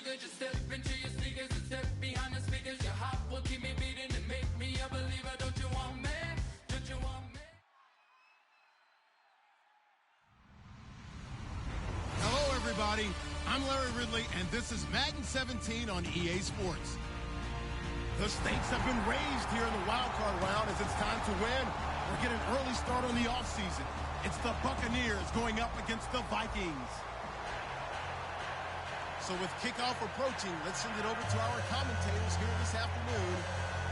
figures. You step into your sneakers and step behind the speakers. Your heart will keep me beating and make me a believer. Don't you want me? Don't you want me? Hello, everybody. I'm Larry Ridley, and this is Madden 17 on EA Sports. The stakes have been raised here in the wildcard round as it's time to win or get an early start on the offseason. It's the Buccaneers going up against the Vikings. So with kickoff approaching, let's send it over to our commentators here this afternoon,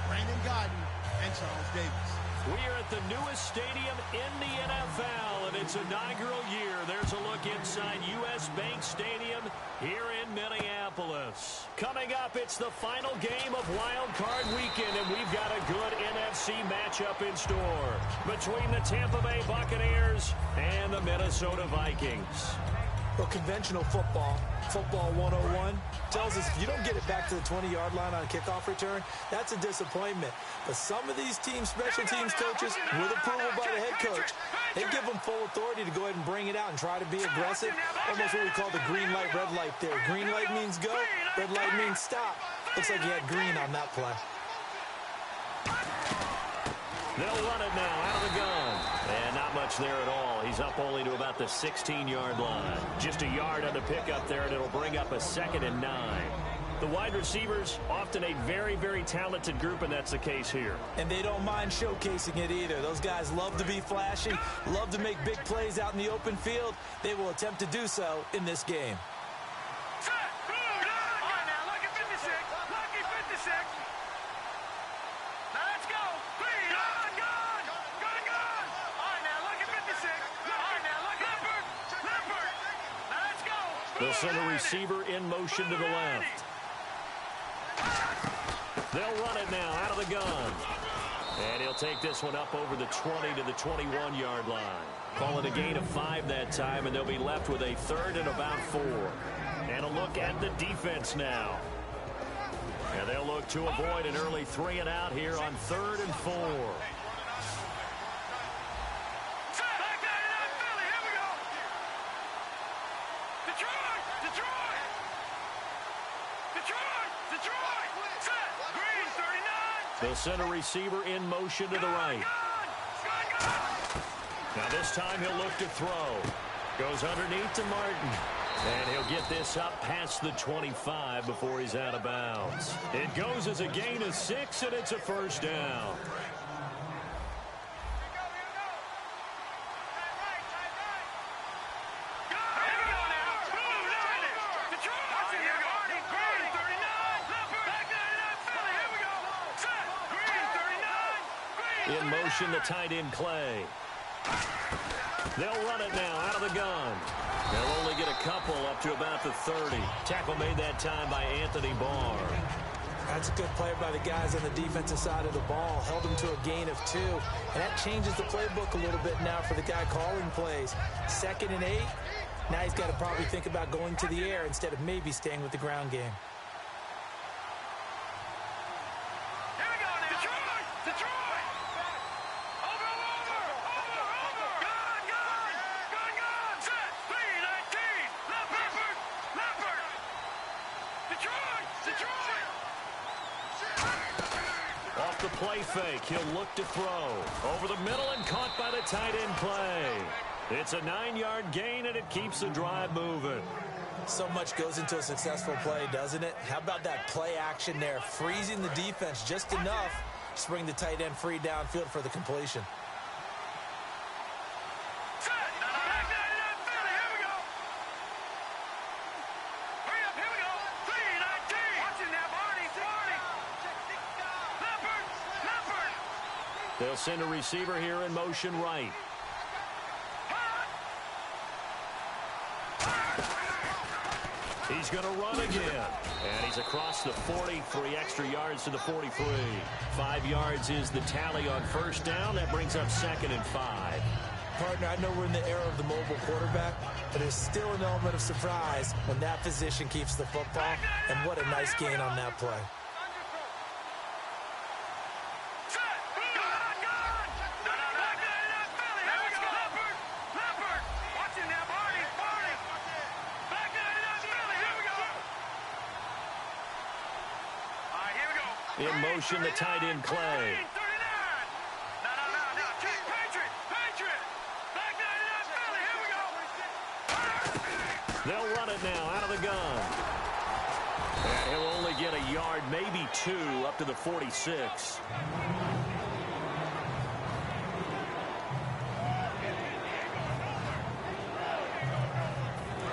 Brandon Godden and Charles Davis. We are at the newest stadium in the NFL, and its inaugural year. There's a look inside U.S. Bank Stadium here in Minneapolis. Coming up, it's the final game of Wild Card Weekend, and we've got a good NFC matchup in store between the Tampa Bay Buccaneers and the Minnesota Vikings. Well, conventional football 101, tells us if you don't get it back to the 20-yard line on a kickoff return, that's a disappointment. But some of these teams, special teams coaches, with approval by the head coach, they give them full authority to go ahead and bring it out and try to be aggressive. Almost what we call the green light, red light there. Green light means go, red light means stop. Looks like he had green on that play. They'll run it now out of the gun. And not much there at all. He's up only to about the 16-yard line. Just a yard on the pickup there, and it'll bring up a 2nd and 9. The wide receivers, often a very, very talented group, and that's the case here. And they don't mind showcasing it either. Those guys love to be flashy, love to make big plays out in the open field. They will attempt to do so in this game. They'll send a receiver in motion to the left. They'll run it now out of the gun. And he'll take this one up over the 20 to the 21-yard line. Call it a gain of 5 that time, and they'll be left with a 3rd and about 4. And a look at the defense now. And they'll look to avoid an early 3 and out here on 3rd and 4. They'll send a receiver in motion to the right. Now this time he'll look to throw. Goes underneath to Martin. And he'll get this up past the 25 before he's out of bounds. It goes as a gain of 6, and it's a 1st down. In motion, the tight end, Clay. They'll run it now out of the gun. They'll only get a couple up to about the 30. Tackle made that time by Anthony Barr. That's a good play by the guys on the defensive side of the ball. Held him to a gain of 2. And that changes the playbook a little bit now for the guy calling plays. 2nd and 8. Now he's got to probably think about going to the air instead of maybe staying with the ground game. Off the play fake, he'll look to throw. Over the middle and caught by the tight end play. It's a 9-yard gain, and it keeps the drive moving. So much goes into a successful play, doesn't it? How about that play action there? Freezing the defense just enough to bring the tight end free downfield for the completion. They'll send a receiver here in motion right. He's going to run again. And he's across the 40, 3 extra yards to the 43. 5 yards is the tally on 1st down. That brings up 2nd and 5. Partner, I know we're in the era of the mobile quarterback, but there's still an element of surprise when that position keeps the football. And what a nice gain on that play. In motion, the tight end, Clay. They'll run it now out of the gun. And he'll only get a yard, maybe 2, up to the 46.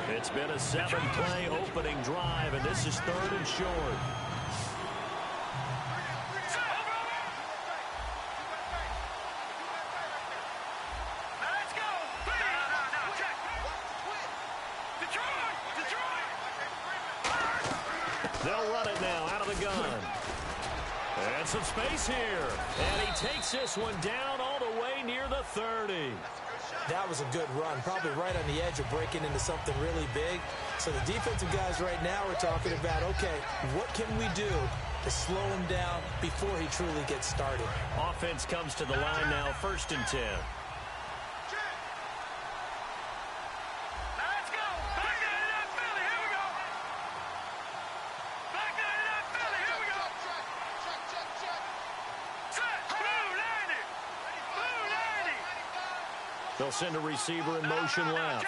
It's been a 7-play opening drive, and this is 3rd and short. They'll run it now out of the gun. And some space here. And he takes this one down all the way near the 30. That was a good run, probably right on the edge of breaking into something really big. So the defensive guys right now are talking about, okay, what can we do to slow him down before he truly gets started? Offense comes to the line now, 1st and 10. They'll send a receiver in motion left.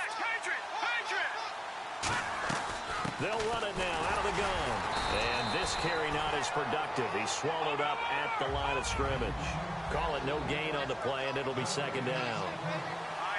They'll run it now out of the gun. And this carry not as productive. He's swallowed up at the line of scrimmage. Call it no gain on the play, and it'll be 2nd down.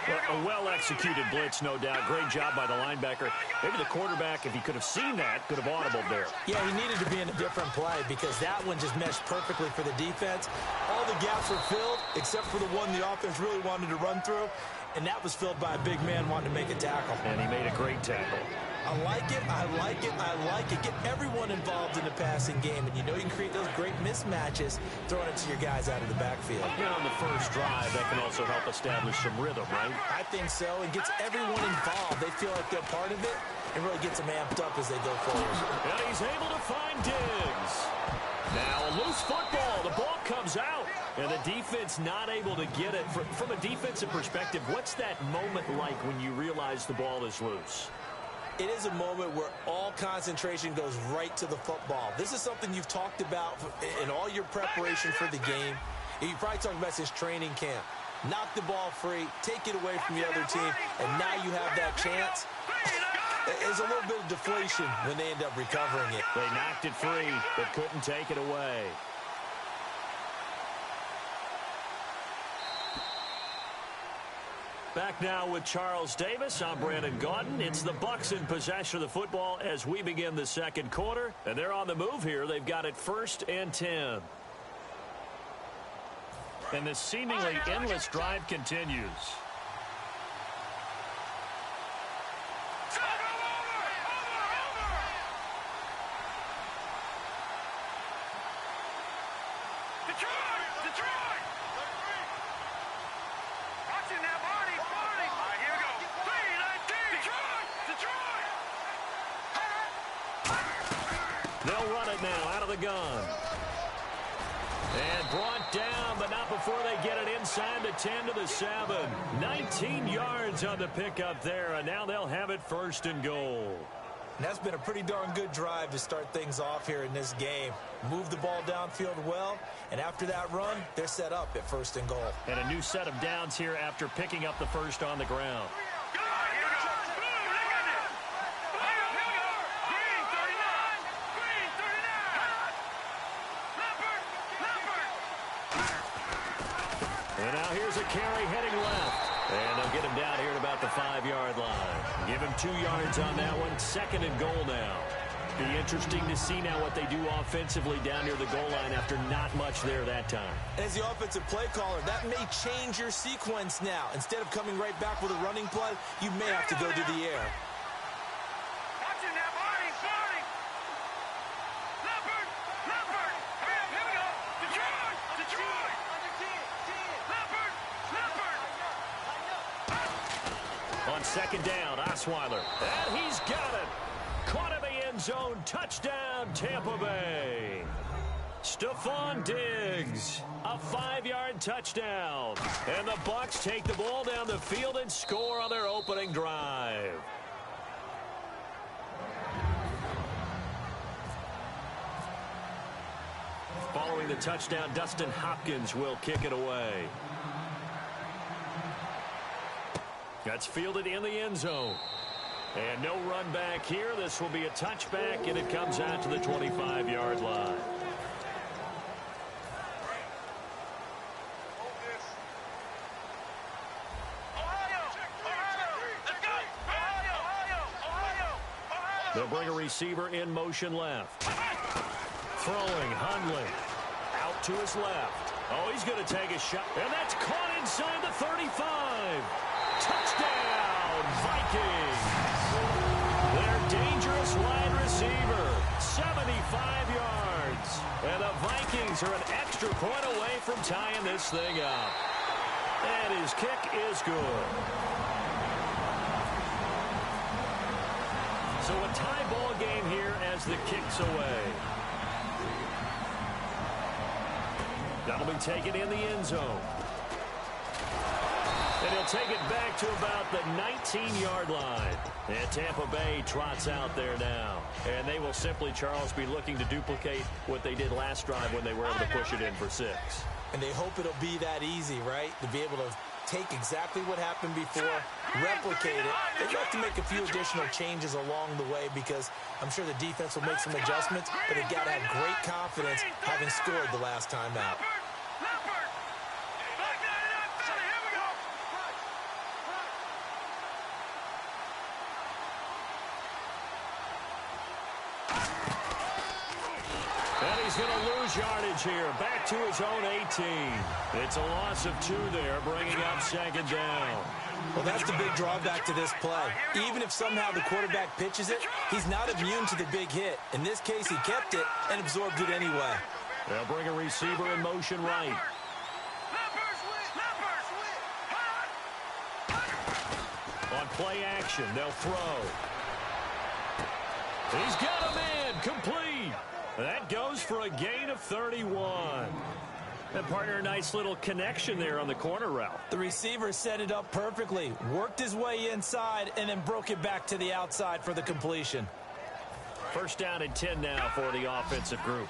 Well, a well-executed blitz, no doubt. Great job by the linebacker. Maybe the quarterback, if he could have seen that, could have audibled there. Yeah, he needed to be in a different play because that one just meshed perfectly for the defense. All the gaps were filled except for the one the offense really wanted to run through, and that was filled by a big man wanting to make a tackle. And he made a great tackle. I like it, I like it, I like it. Get everyone involved in the passing game, and you know you can create those great mismatches throwing it to your guys out of the backfield. And on the first drive, that can also help establish some rhythm, right? I think so. It gets everyone involved. They feel like they're part of it, and really gets them amped up as they go forward. And he's able to find Diggs. Now a loose football. The ball comes out, and the defense not able to get it. From a defensive perspective, what's that moment like when you realize the ball is loose? It is a moment where all concentration goes right to the football. This is something you've talked about in all your preparation for the game. You probably talked about since training camp. Knock the ball free, take it away from the other team, and now you have that chance. There's a little bit of deflation when they end up recovering it. They knocked it free, but couldn't take it away. Back now with Charles Davis. I'm Brandon Gaudin. It's the Bucs in possession of the football as we begin the 2nd quarter. And they're on the move here. They've got it 1st and 10. And this seemingly endless drive continues. They'll run it now out of the gun. And brought down, but not before they get it inside the 10 to the 7. 19 yards on the pickup there, and now they'll have it 1st and goal. And that's been a pretty darn good drive to start things off here in this game. Move the ball downfield well, and after that run, they're set up at 1st and goal. And a new set of downs here after picking up the first on the ground. And now here's a carry heading left. And they'll get him down here at about the 5-yard line. Give him 2 yards on that one. 2nd and goal now. Be interesting to see now what they do offensively down near the goal line after not much there that time. As the offensive play caller, that may change your sequence now. Instead of coming right back with a running play, you may have to go to the air. On 2nd down, Osweiler. And he's got it. Caught in the end zone. Touchdown, Tampa Bay. Stephon Diggs. A 5-yard touchdown. And the Bucs take the ball down the field and score on their opening drive. Following the touchdown, Dustin Hopkins will kick it away. That's fielded in the end zone. And no run back here. This will be a touchback, and it comes out to the 25-yard line. They'll bring a receiver in motion left. Throwing, Hundley. Out to his left. Oh, he's going to take a shot. And that's caught inside the 35. Touchdown, Vikings. Their dangerous wide receiver, 75 yards. And the Vikings are an extra point away from tying this thing up. And his kick is good. So a tie ball game here as the kick's away. That'll be taken in the end zone. And he'll take it back to about the 19-yard line. And Tampa Bay trots out there now. And they will simply, Charles, be looking to duplicate what they did last drive when they were able to push it in for 6. And they hope it'll be that easy, right? To be able to take exactly what happened before, replicate it. They'd have to make a few additional changes along the way because I'm sure the defense will make some adjustments, but they've got to have great confidence having scored the last time out. And he's going to lose yardage here. Back to his own 18. It's a loss of 2 there, bringing up second down. Well, that's the big drawback to this play. Even if somehow the quarterback pitches it, he's not immune to the big hit. In this case, he kept it and absorbed it anyway. They'll bring a receiver in motion right. On play action, they'll throw. He's got him in, complete. That goes for a gain of 31. And partner, a nice little connection there on the corner route. The receiver set it up perfectly, worked his way inside, and then broke it back to the outside for the completion. First down and 10 now for the offensive group.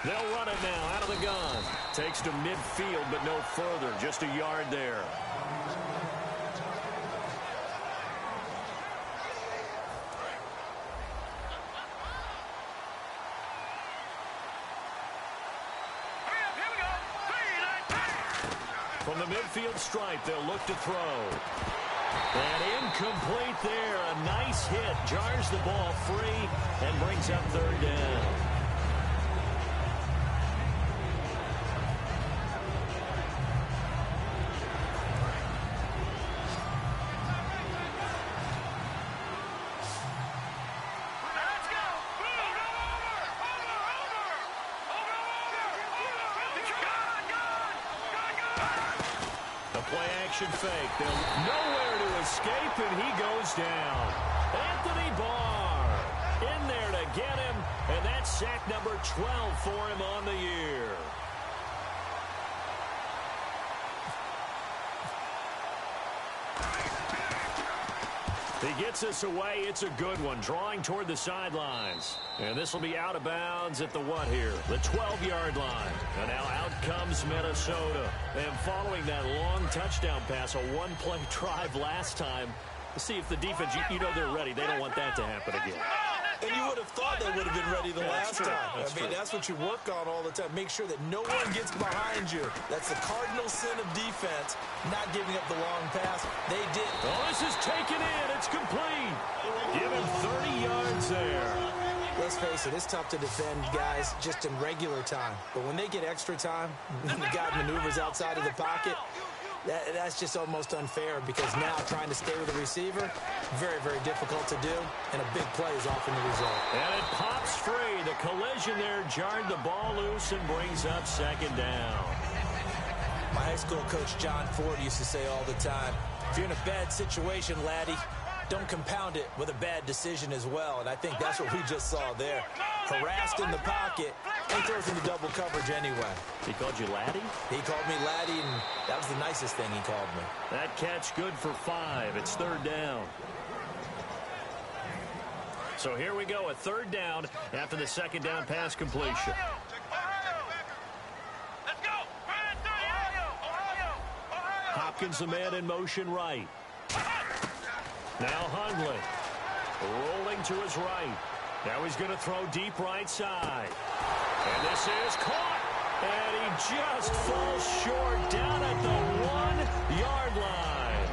They'll run it now out of the gun. Takes to midfield, but no further. Just a yard there. From the midfield stripe, they'll look to throw. And incomplete there. A nice hit. Jars the ball free and brings up third down. Fake. They'll nowhere to escape, and he goes down. Anthony Barr in there to get him, and that's sack number 12 for him on the year. He gets us away. It's a good one. Drawing toward the sidelines. And this will be out of bounds at the what here? The 12-yard line. And now out comes Minnesota. And following that long touchdown pass, a one-play drive last time, to see if the defense, you know they're ready. They don't want that to happen again. And you would have thought they would have been ready the last time. That's what you work on all the time. Make sure that no one gets behind you. That's the cardinal sin of defense, not giving up the long pass. They did. Oh, this is taken in. It's complete. Give him 30 yards there. Let's face it, it's tough to defend guys just in regular time. But when they get extra time, when the guy maneuvers outside of the pocket, that's just almost unfair because now trying to stay with the receiver, very, very difficult to do, and a big play is often the result. And it pops free. The collision there jarred the ball loose and brings up second down. My high school coach, John Ford, used to say all the time, if you're in a bad situation, laddie, don't compound it with a bad decision as well. And I think that's what we just saw there. Harassed in the pocket and throws into double coverage anyway. He called you laddie? He called me laddie, and that was the nicest thing he called me. That catch good for 5. It's third down. So here we go, a third down after the second down pass completion. Hopkins, the man in motion right. Now Hundley rolling to his right. Now he's going to throw deep right side. And this is caught. And he just falls short down at the 1-yard line.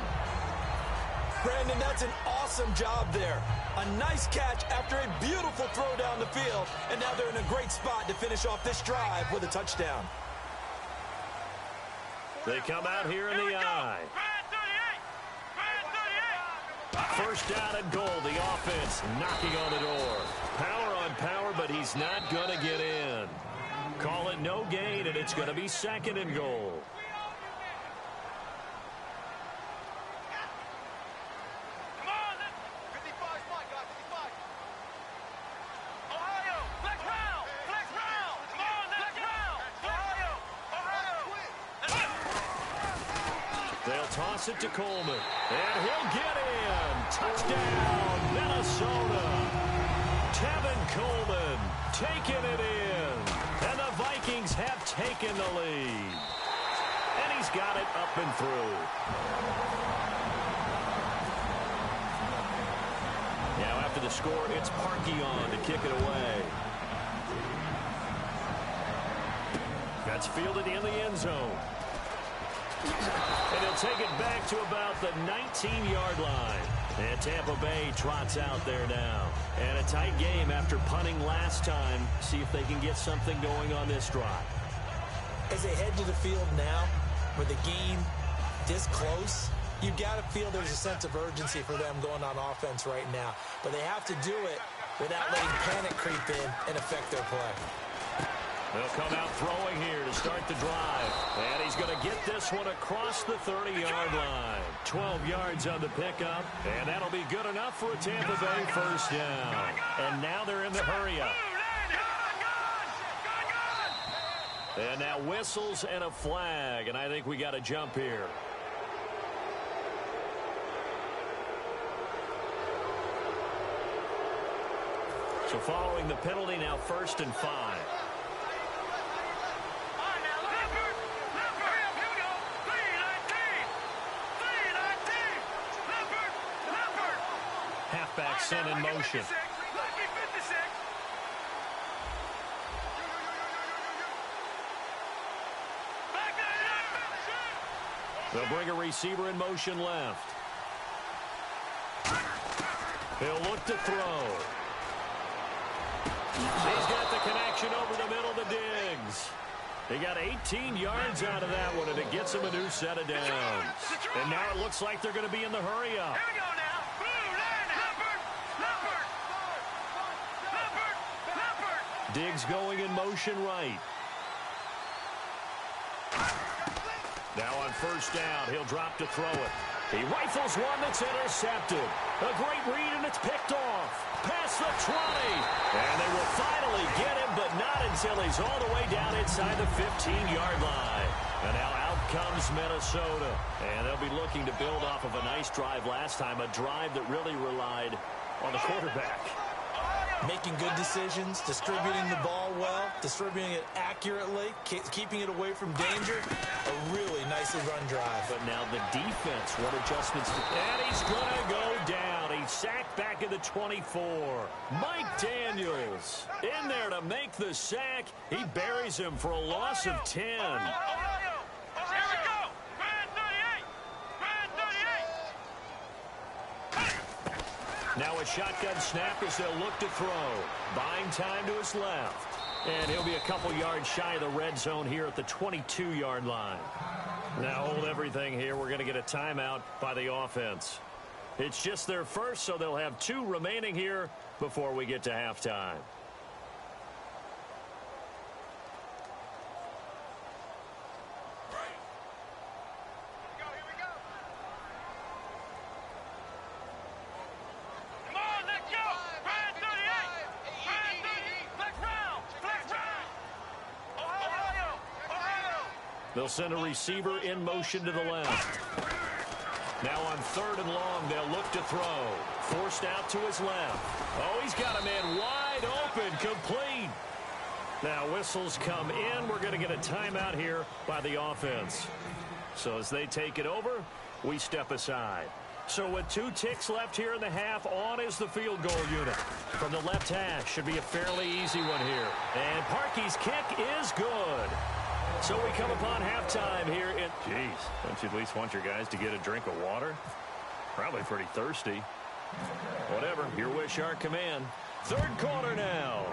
Brandon, that's an awesome job there. A nice catch after a beautiful throw down the field. And now they're in a great spot to finish off this drive with a touchdown. They come out here in the I. First down and goal. The offense knocking on the door. Power on power, but he's not going to get in. Call it no gain, and it's going to be second and goal. They'll toss it to Coleman, and he'll get in. Touchdown, Minnesota. Tevin Coleman taking it in. And the Vikings have taken the lead. And he's got it up and through. Now after the score, it's Parkey on to kick it away. That's fielded in the end zone. And he'll take it back to about the 19-yard line. And Tampa Bay trots out there now. And a tight game after punting last time. See if they can get something going on this drive. As they head to the field now, with the game this close, you've got to feel there's a sense of urgency for them going on offense right now. But they have to do it without letting panic creep in and affect their play. They'll come out throwing here to start the drive. And he's going to get this one across the 30-yard line. 12 yards on the pickup. And that'll be good enough for a Tampa Bay first down. And now they're in the hurry-up. And now whistles and a flag. And I think we got to jump here. So following the penalty, now 1st and 5. Halfback sent in motion. They'll bring a receiver in motion left. He'll look to throw. He's got the connection over the middle to Diggs. He got 18 yards out of that one, and it gets him a new set of downs. And now it looks like they're going to be in the hurry-up. Diggs going in motion right. Now on first down, he'll drop to throw it. He rifles one that's intercepted. A great read, and it's picked off. Past the 20. And they will finally get him, but not until he's all the way down inside the 15-yard line. And now out comes Minnesota. And they'll be looking to build off of a nice drive last time, a drive that really relied on the quarterback. Making good decisions, distributing the ball well, distributing it accurately, keeping it away from danger. A really nicely run drive. But now the defense, what adjustments? And he's going to go down. He's sacked back at the 24. Mike Daniels in there to make the sack. He buries him for a loss of 10. Now a shotgun snap as they'll look to throw. Buying time to his left. And he'll be a couple yards shy of the red zone here at the 22-yard line. Now hold everything here. We're going to get a timeout by the offense. It's just their first, so they'll have 2 remaining here before we get to halftime. They'll send a receiver in motion to the left. Now on 3rd and long, they'll look to throw. Forced out to his left. Oh, he's got a man wide open, complete. Now whistles come in. We're going to get a timeout here by the offense. So as they take it over, we step aside. So with 2 ticks left here in the half, on is the field goal unit. From the left hash, should be a fairly easy one here. And Parkey's kick is good. So we come upon halftime here in... Jeez, don't you at least want your guys to get a drink of water? Probably pretty thirsty. Whatever, your wish, our command. 3rd quarter now.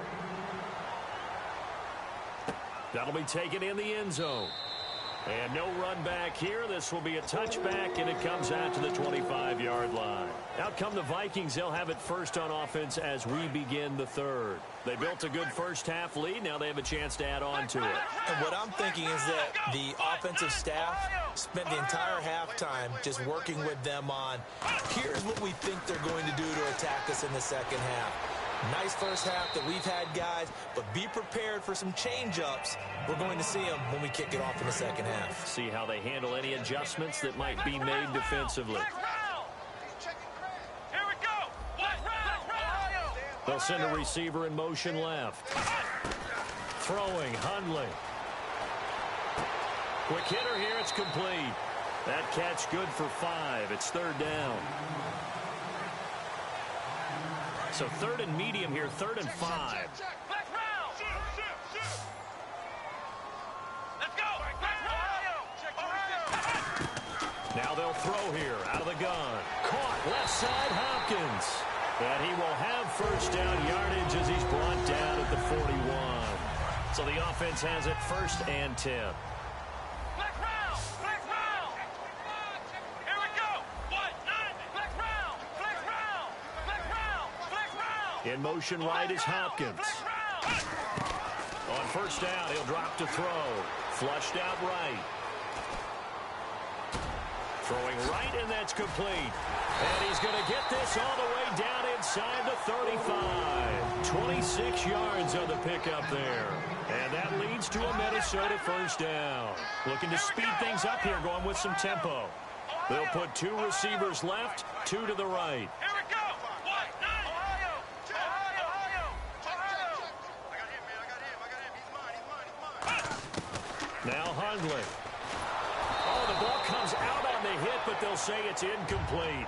That'll be taken in the end zone. And no run back here. This will be a touchback, and it comes out to the 25-yard line. Out come the Vikings. They'll have it first on offense as we begin the 3rd. They built a good first-half lead. Now they have a chance to add on to it. And what I'm thinking is that the offensive staff spent the entire halftime just working with them on, here's what we think they're going to do to attack us in the second half. Nice first half that we've had, guys, but be prepared for some change-ups. We're going to see them when we kick it off in the second half. See how they handle any adjustments that might be made defensively. Here we go. They'll send a receiver in motion left. Throwing, Hundley. Quick hitter here, it's complete. That catch good for 5. It's 3rd down. So 3rd and medium here, 3rd and 5. Now they'll throw here out of the gun. Caught left side, Hopkins. And he will have first down yardage as he's brought down at the 41. So the offense has it 1st and 10. In motion right is Hopkins. On 1st down, he'll drop to throw. Flushed out right. Throwing right, and that's complete. And he's going to get this all the way down inside the 35. 26 yards on the pickup there. And that leads to a Minnesota 1st down. Looking to speed things up here, going with some tempo. They'll put 2 receivers left, 2 to the right. Now Hundley. Oh, the ball comes out on the hit, but they'll say it's incomplete.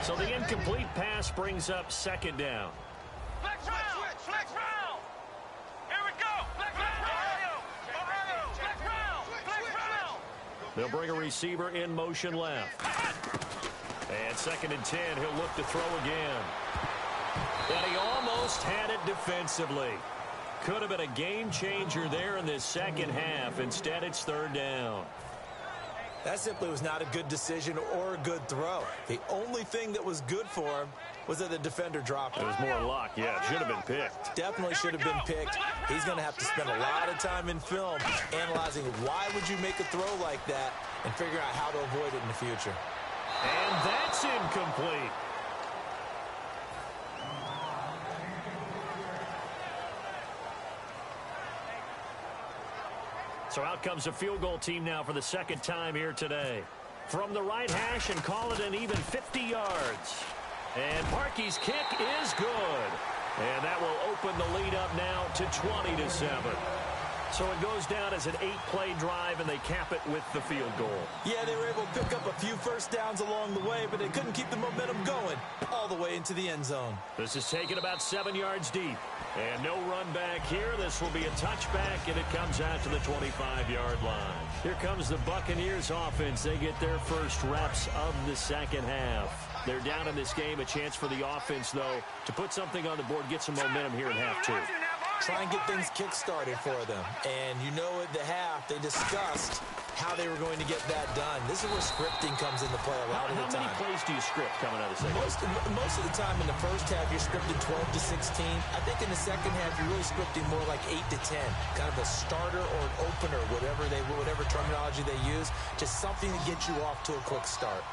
So the incomplete pass brings up 2nd down. Flex round. Here we go. Flex round. They'll bring a receiver in motion left. And 2nd and 10, he'll look to throw again. And he almost had it defensively. Could have been a game changer there in this second half. Instead, it's 3rd down. That simply was not a good decision or a good throw. The only thing that was good for him was that the defender dropped it. It was more luck. Yeah, it should have been picked. Definitely should have been picked. He's going to have to spend a lot of time in film analyzing why would you make a throw like that and figuring out how to avoid it in the future. And that's incomplete. So out comes a field goal team now for the 2nd time here today. From the right hash and call it an even 50 yards. And Parkey's kick is good. And that will open the lead up now to 20-7. So it goes down as an 8-play drive, and they cap it with the field goal. Yeah, they were able to pick up a few first downs along the way, but they couldn't keep the momentum going all the way into the end zone. This is taken about 7 yards deep. And no run back here. This will be a touchback, and it comes out to the 25-yard line. Here comes the Buccaneers offense. They get their first reps of the second half. They're down in this game. A chance for the offense, though, to put something on the board, get some momentum here in half 2. Try and get things kick-started for them. And you know at the half, they discussed how they were going to get that done. This is where scripting comes into play a lot of the time. How many plays do you script coming out of the second? Most of the time in the first half, you're scripting 12 to 16. I think in the second half, you're really scripting more like 8 to 10. Kind of a starter or an opener, whatever terminology they use. Just something to get you off to a quick start.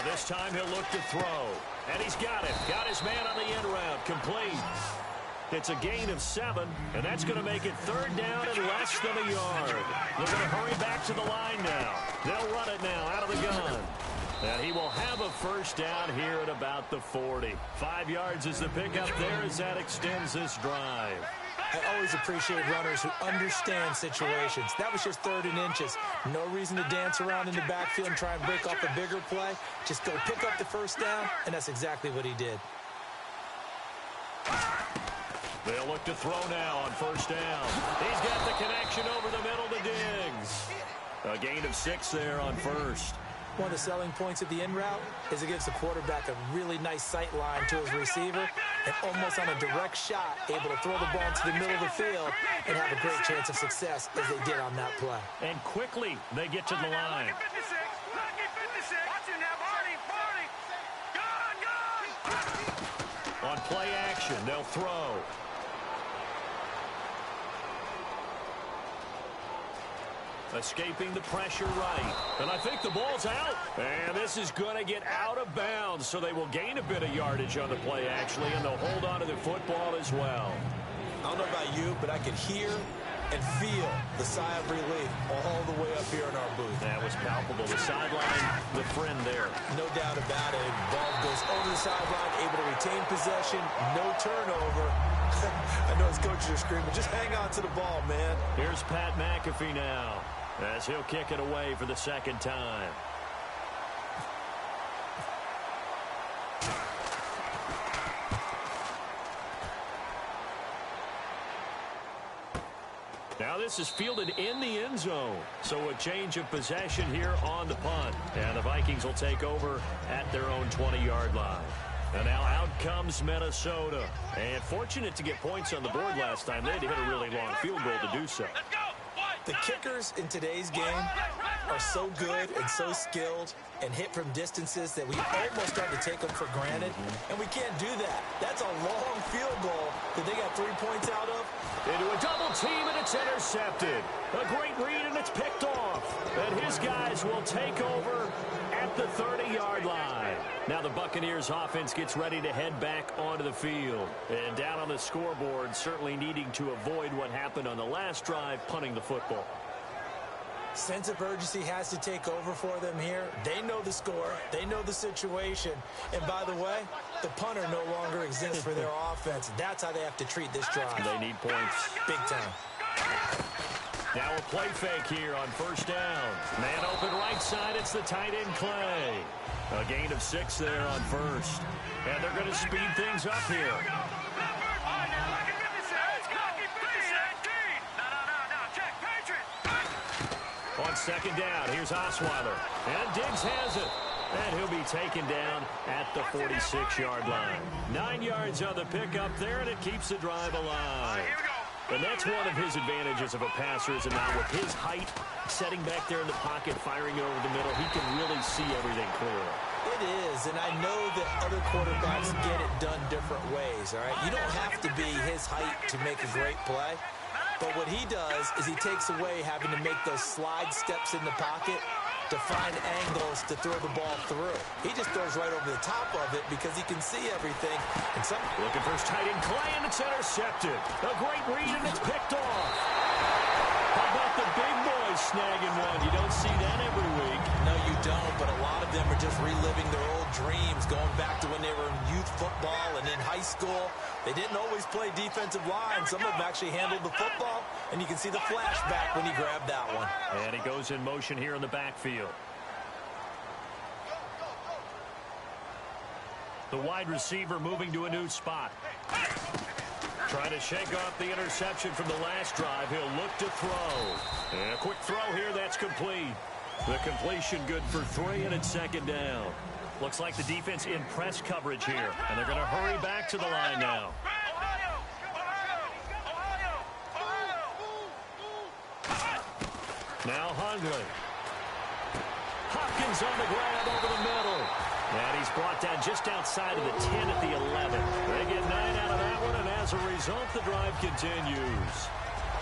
this time he'll look to throw. And he's got it. Got his man on the end route. Complete. It's a gain of 7, and that's going to make it 3rd down and less than a yard. They're going to hurry back to the line now. They'll run it now out of the gun. And he will have a 1st down here at about the 40. 5 yards is the pickup there as that extends this drive. I always appreciate runners who understand situations. That was just 3rd and inches. No reason to dance around in the backfield and try and break off a bigger play. Just go pick up the 1st down, and that's exactly what he did. They'll look to throw now on 1st down. He's got the connection over the middle to Diggs. A gain of 6 there on 1st. One of the selling points of the in route is it gives the quarterback a really nice sight line to his receiver and almost on a direct shot able to throw the ball into the middle of the field and have a great chance of success as they did on that play. And quickly they get to the line. On play action, they'll throw. Escaping the pressure right. And I think the ball's out. And this is going to get out of bounds, so they will gain a bit of yardage on the play, actually, and they'll hold on to the football as well. I don't know about you, but I could hear and feel the sigh of relief all the way up here in our booth. That was palpable. The sideline, the friend there. No doubt about it. Ball goes over the sideline, able to retain possession, no turnover. I know his coaches are screaming, just hang on to the ball, man. Here's Pat McAfee now, as he'll kick it away for the 2nd time. Now this is fielded in the end zone. So a change of possession here on the punt. And the Vikings will take over at their own 20-yard line. And now out comes Minnesota. And fortunate to get points on the board last time. They had to hit a really long field goal to do so. The kickers in today's game are so good and so skilled and hit from distances that we almost start to take them for granted. And we can't do that. That's a long field goal that they got 3 points out of. Into a double team, and it's intercepted. A great read, and it's picked off. And his guys will take over at the 30-yard line. Now the Buccaneers offense gets ready to head back onto the field. And down on the scoreboard, certainly needing to avoid what happened on the last drive, punting the football. Sense of urgency has to take over for them here. They know the score. They know the situation. And by the way, the punter no longer exists for their offense. That's how they have to treat this drive. They need points. Big time. Now a play fake here on 1st down. Man open right side. It's the tight end Clay. A gain of 6 there on 1st. And they're going to speed things up here. On 2nd down, here's Osweiler. And Diggs has it. And he'll be taken down at the 46-yard line. 9 yards on the pickup there, and it keeps the drive alive. And that's one of his advantages of a passer, is not with his height, setting back there in the pocket, firing it over the middle. He can really see everything clearly. It is, and I know that other quarterbacks get it done different ways, all right? You don't have to be his height to make a great play. But what he does is he takes away having to make those slide steps in the pocket to find angles to throw the ball through. He just throws right over the top of it because he can see everything. And looking for his tight end Clay, and it's intercepted. A great read, and it's picked off. How about the big boys snagging one? You don't see that every week. No, you don't, but a lot of them are just reliving their old dreams, going back to when they were in youth football and in high school. They didn't always play defensive line. Some of them actually handled the football, and you can see the flashback when he grabbed that one. And he goes in motion here in the backfield. The wide receiver moving to a new spot. Trying to shake off the interception from the last drive. He'll look to throw. And a quick throw here, that's complete. The completion good for 3, and it's 2nd down. Looks like the defense in press coverage here, and they're going to hurry back to the line now. Now Hundley. Hopkins on the grab over the middle. And he's brought down just outside of the 10 at the 11. They get 9 out of that one, and as a result, the drive continues.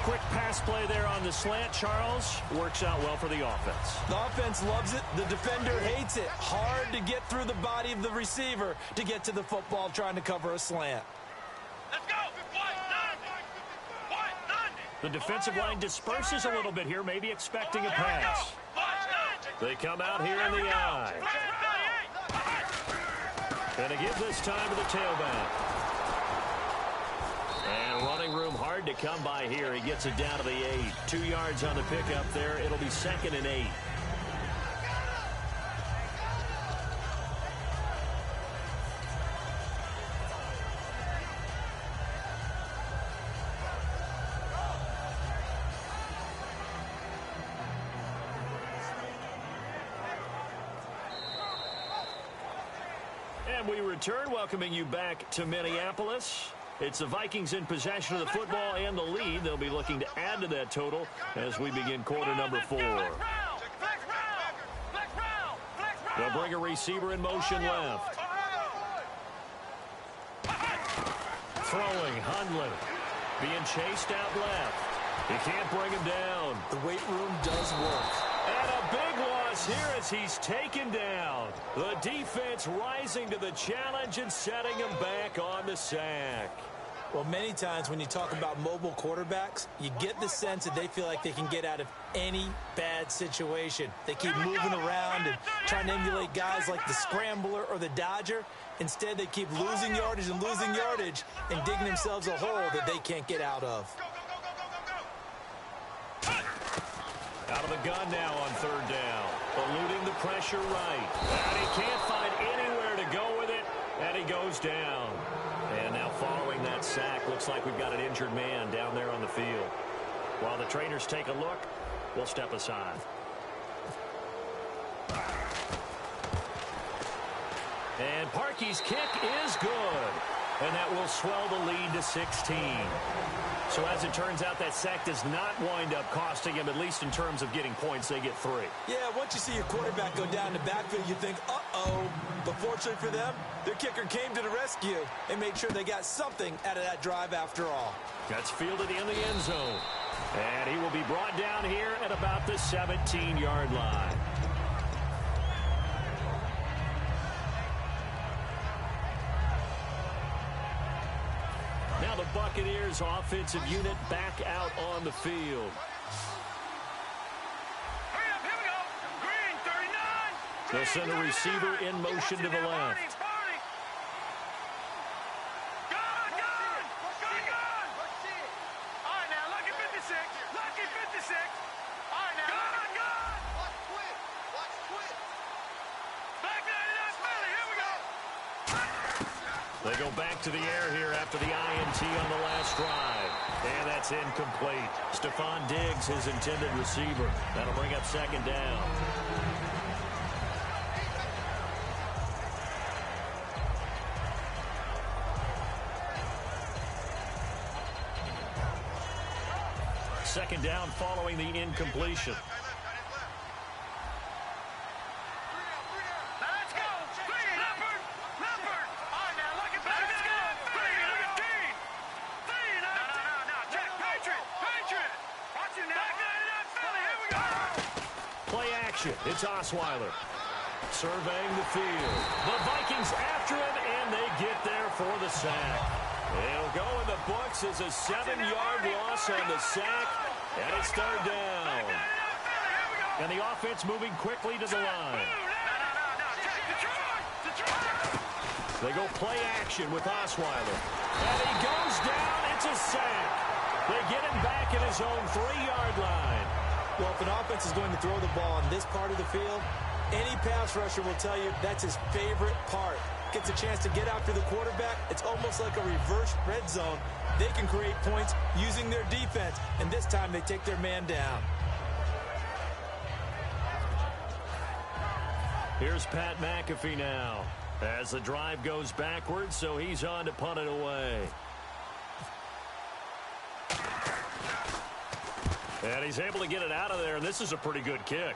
quick pass play there on the slant, Charles. Works out well for the offense. The offense loves it. The defender hates it. Hard to get through the body of the receiver to get to the football trying to cover a slant. Let's go. The defensive line disperses a little bit here, maybe expecting a pass. They come out here in the I. And a give this time to the tailback. And running room hard to come by here. He gets it down to the 8. 2 yards on the pickup there. It'll be 2nd and 8. And we return, welcoming you back to Minneapolis. It's the Vikings in possession of the football and the lead. They'll be looking to add to that total as we begin quarter number 4. They'll bring a receiver in motion left. Throwing, Hundley. Being chased out left. He can't bring him down. The weight room does work. And a big loss here as he's taken down. The defense rising to the challenge and setting him back on the sack. Well, many times when you talk about mobile quarterbacks, you get the sense that they feel like they can get out of any bad situation. They keep moving around and trying to emulate guys like the scrambler or the dodger. Instead, they keep losing yardage and digging themselves a hole that they can't get out of. Out of the gun now on 3rd down. Eluding the pressure right. And he can't find anywhere to go with it. And he goes down. And now following that sack, looks like we've got an injured man down there on the field. While the trainers take a look, we'll step aside. And Parkey's kick is good. And that will swell the lead to 16. So as it turns out, that sack does not wind up costing him, at least in terms of getting points. They get 3. Yeah, once you see your quarterback go down the backfield, you think, uh-oh. But fortunately for them, their kicker came to the rescue and made sure they got something out of that drive after all. That's fielded in the end zone. And he will be brought down here at about the 17-yard line. Now the Buccaneers offensive unit back out on the field. Hurry up, here we go. Green, 39. They'll send a receiver in motion to the left. All right, now, lucky 56. Lucky 56. All right, now. Watch quit. Back 99 Philly, here we go. They go back to the air here after the INT on the last drive. And that's incomplete. Stephon Diggs, his intended receiver. That'll bring up 2nd down. Second down following the incompletion. It's Osweiler surveying the field. The Vikings after him, and they get there for the sack. It'll go in the books as a 7-yard loss on the sack, and it's 3rd down. And the offense moving quickly to the line. They go play action with Osweiler. And he goes down. It's a sack. They get him back at his own 3-yard line. Well, if an offense is going to throw the ball on this part of the field, any pass rusher will tell you that's his favorite part. Gets a chance to get after the quarterback. It's almost like a reverse red zone. They can create points using their defense, and this time they take their man down. Here's Pat McAfee now as the drive goes backwards, so he's on to punt it away. And he's able to get it out of there, and this is a pretty good kick.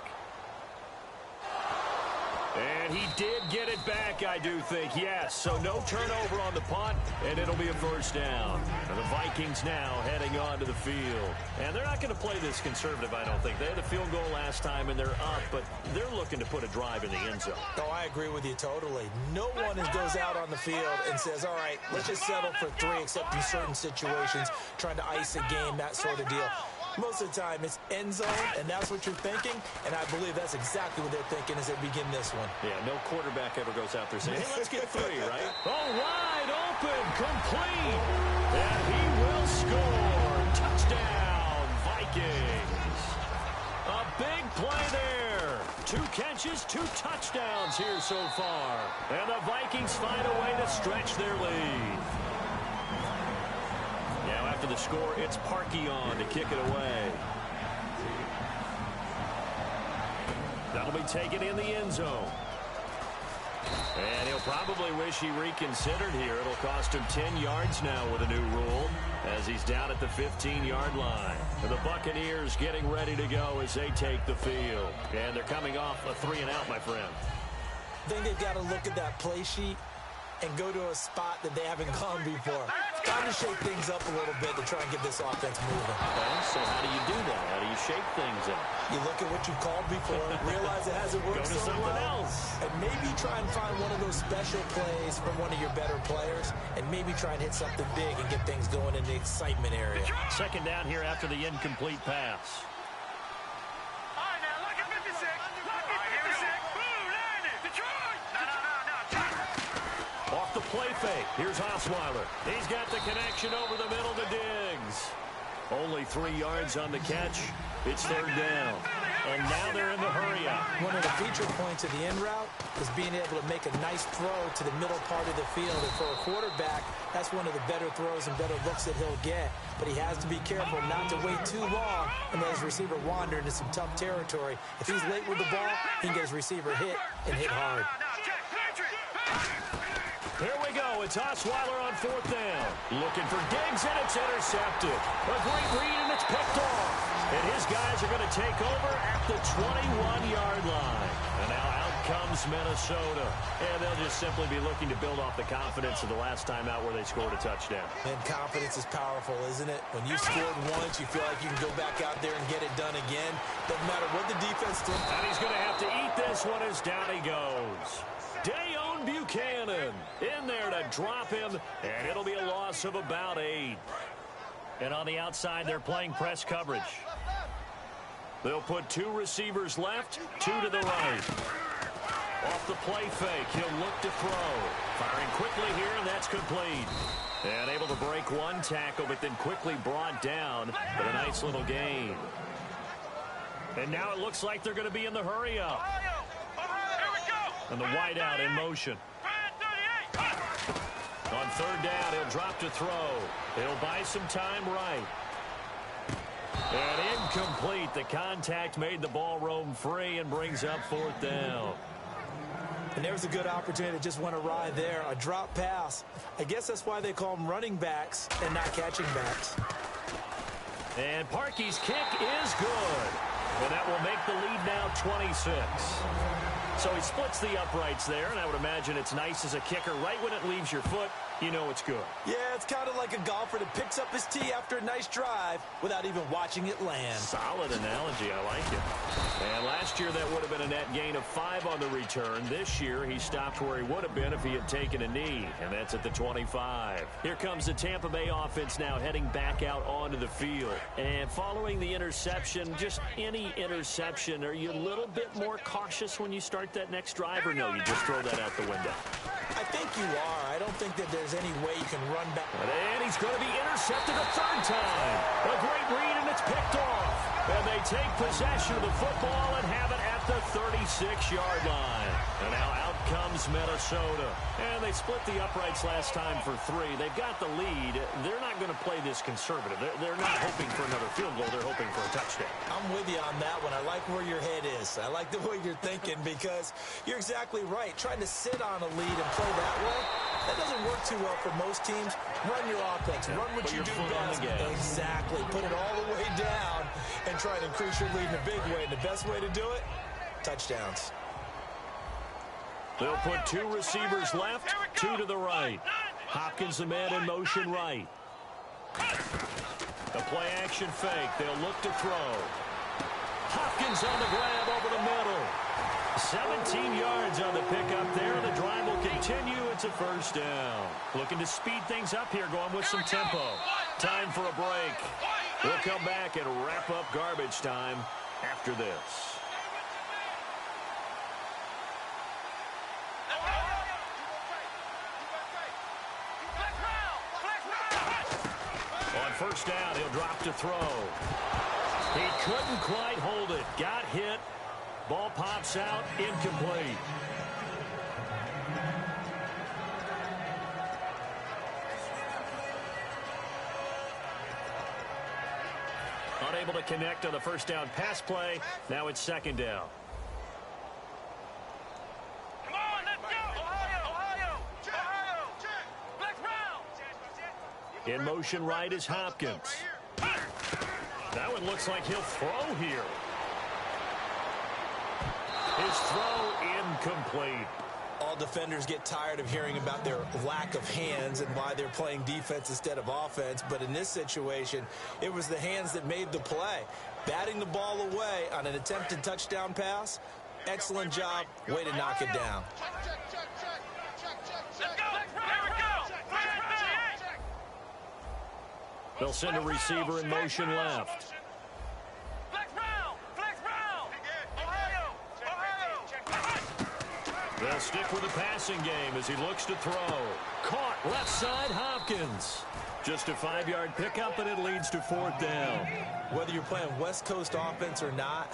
And he did get it back, I do think, yes. So no turnover on the punt, and it'll be a first down. And the Vikings now heading onto the field. And they're not going to play this conservative, I don't think. They had a field goal last time, and they're up, but they're looking to put a drive in the end zone. Oh, I agree with you totally. No one goes out on the field and says, all right, let's just settle for 3, except in certain situations, trying to ice a game, that sort of deal. Most of the time, it's end zone, and that's what you're thinking, and I believe that's exactly what they're thinking as they begin this one. Yeah, no quarterback ever goes out there saying, hey, let's get 3, right? Oh, wide open, complete, and he will score. Touchdown, Vikings. A big play there. 2 catches, 2 touchdowns here so far. And the Vikings find a way to stretch their lead. Now after the score, it's Parkey on to kick it away. That'll be taken in the end zone. And he'll probably wish he reconsidered here. It'll cost him 10 yards now with a new rule as he's down at the 15-yard line. And the Buccaneers getting ready to go as they take the field. And they're coming off a 3-and-out, my friend. I think they've got to look at that play sheet and go to a spot that they haven't gone before. Time to shake things up a little bit to try and get this offense moving. Okay, so how do you do that? How do you shake things up? You look at what you called before, realize it hasn't worked Go to so something well, else. and maybe try and find one of those special plays from one of your better players, and maybe try and hit something big and get things going in the excitement area. Second down here after the incomplete pass. All right, now, lucky 56. Lucky 56. Boom, landed. Detroit. No. Off the play fake. Here's Osweiler. He's got the connection over the middle to Diggs. Only 3 yards on the catch. It's third down. And now they're in the hurry-up. One of the feature points of the in route is being able to make a nice throw to the middle part of the field. And for a quarterback, that's one of the better throws and better looks that he'll get. But he has to be careful not to wait too long and let his receiver wander into some tough territory. If he's late with the ball, he can get his receiver hit and hit hard. Here we go. It's Osweiler on fourth down. Looking for Diggs, and it's intercepted. A great read, and it's picked off. And his guys are going to take over at the 21-yard line. And now out comes Minnesota. And they'll just simply be looking to build off the confidence of the last time out where they scored a touchdown. And confidence is powerful, isn't it? When you've scored once, you feel like you can go back out there and get it done again. Doesn't matter what the defense did. And he's going to have to eat this one as down he goes. Dayon Buchanan in there to drop him, and it'll be a loss of about 8. And on the outside, they're playing press coverage. They'll put 2 receivers left, 2 to the right. Off the play fake, he'll look to throw. Firing quickly here, and that's complete. And able to break 1 tackle, but then quickly brought down. But a nice little gain. And now it looks like they're going to be in the hurry-up. And the wideout in motion. On third down, he'll drop to throw. He'll buy some time right. And incomplete. The contact made the ball roam free and brings up fourth down. And there's a good opportunity that just went awry there. A drop pass. I guess that's why they call them running backs and not catching backs. And Parkey's kick is good. And that will make the lead now 26. So he splits the uprights there, and I would imagine it's nice as a kicker. Right when it leaves your foot, you know it's good. Yeah, it's kind of like a golfer that picks up his tee after a nice drive without even watching it land. Solid analogy. I like it. And last year, that would have been a net gain of 5 on the return. This year, he stopped where he would have been if he had taken a knee, and that's at the 25. Here comes the Tampa Bay offense now heading back out onto the field. And following the interception, just any interception, are you a little bit more cautious when you start that next drive, or no, you just throw that out the window? I think you are. I don't think that there's any way you can run back. And he's going to be intercepted a third time. A great read, and it's picked off. And they take possession of the football and have it at the 36-yard line. And now out comes Minnesota. And they split the uprights last time for 3. They've got the lead. They're not going to play this conservative. They're not hoping for another field goal. They're hoping for a touchdown. I'm with you on that one. I like where your head is. I like the way you're thinking because you're exactly right. Trying to sit on a lead and play that way, that doesn't work too well for most teams. Run your offense. Run what you do best. Exactly. Put it all the way down and try to increase your lead in a big way. And the best way to do it, touchdowns. They'll put 2 receivers left, 2 to the right. Hopkins the man in motion right. A play-action fake. They'll look to throw. Hopkins on the grab over the middle. 17 yards on the pickup there. The drive will continue. It's a first down. Looking to speed things up here, going with some tempo. Time for a break. We'll come back and wrap up garbage time after this. On first down, he'll drop to throw. He couldn't quite hold it. Got hit. Ball pops out, incomplete. Unable to connect on the first down pass play. Now it's second down. Come on, let's go! Ohio! Flex round! In motion right is Hopkins. That one looks like he'll throw here. His throw incomplete. All defenders get tired of hearing about their lack of hands and why they're playing defense instead of offense. But in this situation, it was the hands that made the play. Batting the ball away on an attempted touchdown pass. Excellent job. Way to knock it down. They'll send a receiver in motion left. They'll stick with the passing game as he looks to throw. Caught left side, Hopkins. Just a 5-yard pickup, and it leads to fourth down. Whether you're playing West Coast offense or not,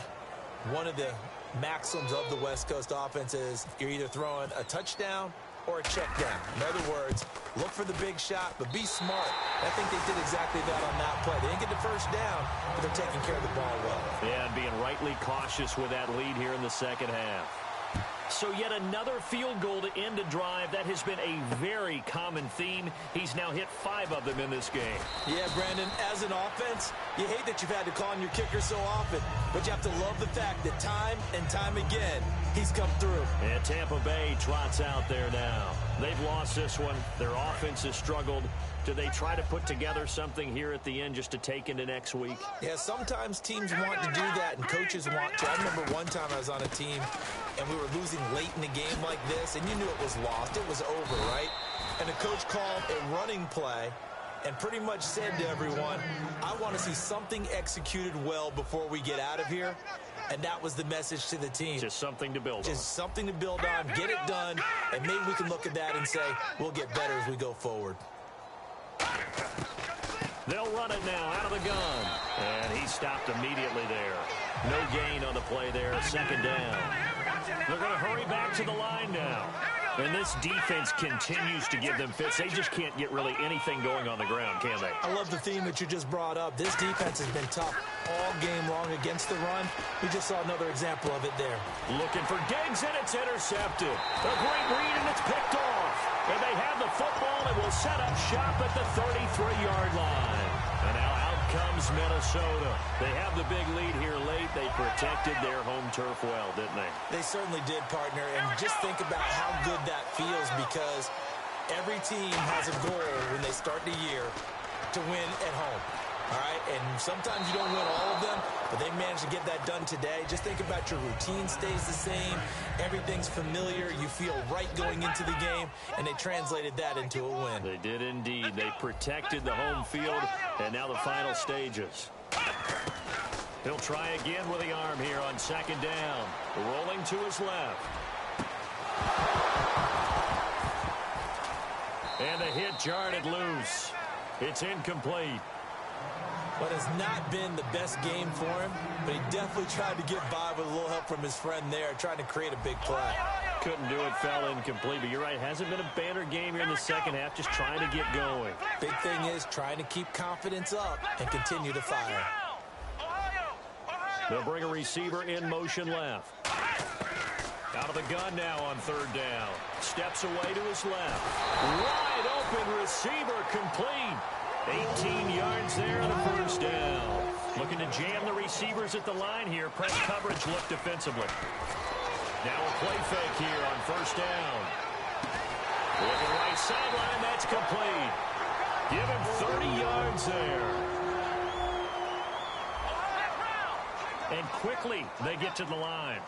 one of the maxims of the West Coast offense is you're either throwing a touchdown or a check down. In other words, look for the big shot, but be smart. I think they did exactly that on that play. They didn't get the first down, but they're taking care of the ball well. Yeah, and being rightly cautious with that lead here in the second half. So yet another field goal to end a drive. That has been a very common theme. He's now hit 5 of them in this game. Yeah, Brandon, as an offense, you hate that you've had to call on your kicker so often, but you have to love the fact that time and time again, he's come through. And Tampa Bay trots out there now. They've lost this one. Their offense has struggled. Do they try to put together something here at the end just to take into next week? Yeah, sometimes teams want to do that and coaches want to. I remember one time I was on a team and we were losing late in the game like this, and you knew it was lost. It was over, right? And the coach called a running play and pretty much said to everyone, I want to see something executed well before we get out of here. And that was the message to the team. Just something to build on. Just something to build on, get it done, and maybe we can look at that and say, we'll get better as we go forward. They'll run it now out of the gun. And he stopped immediately there. No gain on the play there. Second down. They're going to hurry back to the line now. And this defense continues to give them fits. They just can't get really anything going on the ground, can they? I love the theme that you just brought up. This defense has been tough all game long against the run. We just saw another example of it there. Looking for Diggs, and it's intercepted. A great read, and it's picked off. And they have the football and will set up shop at the 33-yard line. And now out comes Minnesota. They have the big lead here late. They protected their home turf well, didn't they? They certainly did, partner. And just think about how good that feels, because every team has a goal when they start the year to win at home. All right, and sometimes you don't win all of them, but they managed to get that done today. Just think about your routine stays the same. Everything's familiar. You feel right going into the game, and they translated that into a win. They did indeed. They protected the home field, and now the final stages. He'll try again with the arm here on second down. Rolling to his left. And the hit jarred it loose. It's incomplete. But it's not been the best game for him, but he definitely tried to get by with a little help from his friend there, trying to create a big play. Couldn't do it, fell incomplete, but you're right, it hasn't been a banner game here in the second half, just trying to get going. Big thing is trying to keep confidence up and continue to fire. They'll bring a receiver in motion left. Out of the gun now on third down. Steps away to his left. Wide open receiver, complete. 18 yards there on a first down. Looking to jam the receivers at the line here. Press coverage look defensively. Now a play fake here on first down. Looking right sideline, that's complete. Give him 30 yards there. And quickly they get to the line.